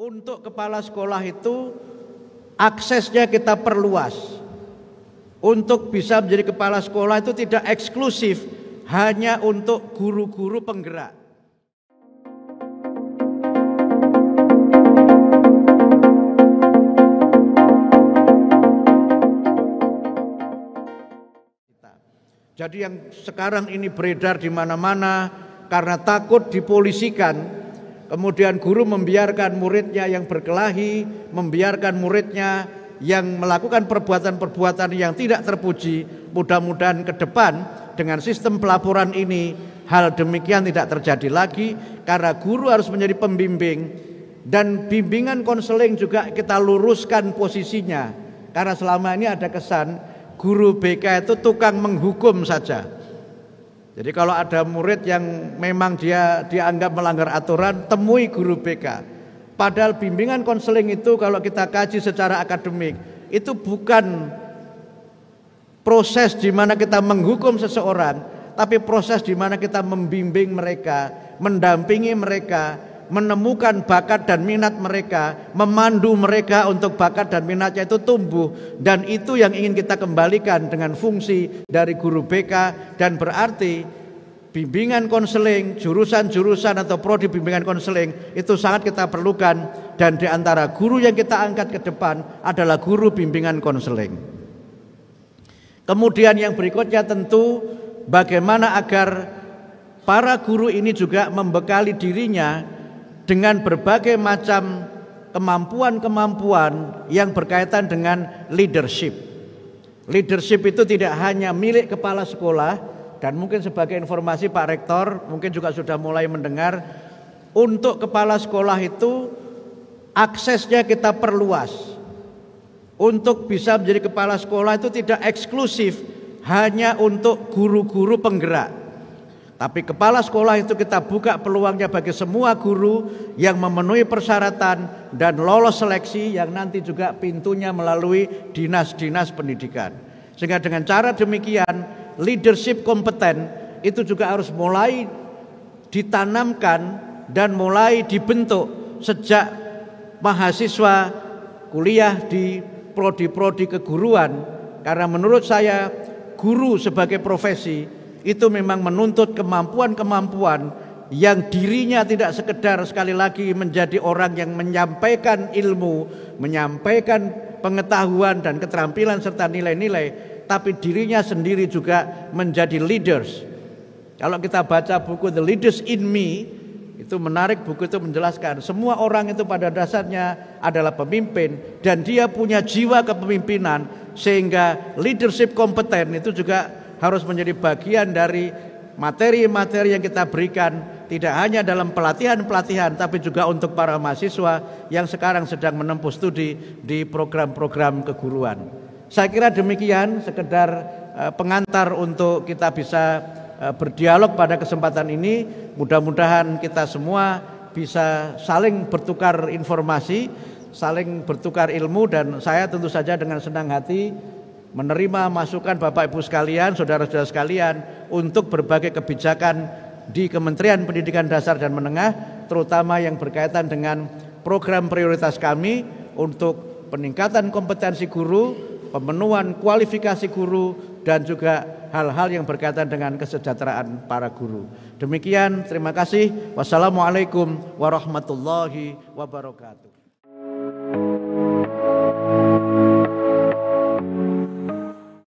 Untuk kepala sekolah itu aksesnya kita perluas. Untuk bisa menjadi kepala sekolah itu tidak eksklusif hanya untuk guru-guru penggerak. Jadi yang sekarang ini beredar di mana-mana karena takut dipolisikan. Kemudian guru membiarkan muridnya yang berkelahi, membiarkan muridnya yang melakukan perbuatan-perbuatan yang tidak terpuji. Mudah-mudahan ke depan dengan sistem pelaporan ini hal demikian tidak terjadi lagi, karena guru harus menjadi pembimbing, dan bimbingan konseling juga kita luruskan posisinya, karena selama ini ada kesan guru BK itu tukang menghukum saja. Jadi kalau ada murid yang memang dia dianggap melanggar aturan, temui guru BK. Padahal bimbingan konseling itu kalau kita kaji secara akademik, itu bukan proses di mana kita menghukum seseorang, tapi proses di mana kita membimbing mereka, mendampingi mereka, menemukan bakat dan minat mereka, memandu mereka untuk bakat dan minatnya itu tumbuh. Dan itu yang ingin kita kembalikan dengan fungsi dari guru BK. Dan berarti bimbingan konseling, jurusan-jurusan atau prodi bimbingan konseling itu sangat kita perlukan. Dan di antara guru yang kita angkat ke depan adalah guru bimbingan konseling. Kemudian yang berikutnya tentu bagaimana agar para guru ini juga membekali dirinya dengan berbagai macam kemampuan-kemampuan yang berkaitan dengan leadership. Leadership itu tidak hanya milik kepala sekolah, dan mungkin sebagai informasi Pak Rektor mungkin juga sudah mulai mendengar, untuk kepala sekolah itu aksesnya kita perluas. Untuk bisa menjadi kepala sekolah itu tidak eksklusif hanya untuk guru-guru penggerak, tapi kepala sekolah itu kita buka peluangnya bagi semua guru yang memenuhi persyaratan dan lolos seleksi, yang nanti juga pintunya melalui dinas-dinas pendidikan. Sehingga dengan cara demikian leadership kompeten itu juga harus mulai ditanamkan dan mulai dibentuk sejak mahasiswa kuliah di prodi-prodi keguruan. Karena menurut saya guru sebagai profesi itu memang menuntut kemampuan-kemampuan yang dirinya tidak sekedar sekali lagi menjadi orang yang menyampaikan ilmu, menyampaikan pengetahuan dan keterampilan serta nilai-nilai, tapi dirinya sendiri juga menjadi leaders. Kalau kita baca buku The Leaders in Me, itu menarik, buku itu menjelaskan semua orang itu pada dasarnya adalah pemimpin dan dia punya jiwa kepemimpinan, sehingga leadership kompeten itu juga harus menjadi bagian dari materi-materi yang kita berikan, tidak hanya dalam pelatihan-pelatihan tapi juga untuk para mahasiswa yang sekarang sedang menempuh studi di program-program keguruan. Saya kira demikian, sekedar pengantar untuk kita bisa berdialog pada kesempatan ini. Mudah-mudahan kita semua bisa saling bertukar informasi, saling bertukar ilmu, dan saya tentu saja dengan senang hati menerima masukan Bapak Ibu sekalian, saudara-saudara sekalian, untuk berbagai kebijakan di Kementerian Pendidikan Dasar dan Menengah, terutama yang berkaitan dengan program prioritas kami untuk peningkatan kompetensi guru, pemenuhan kualifikasi guru, dan juga hal-hal yang berkaitan dengan kesejahteraan para guru. Demikian, terima kasih. Wassalamualaikum warahmatullahi wabarakatuh.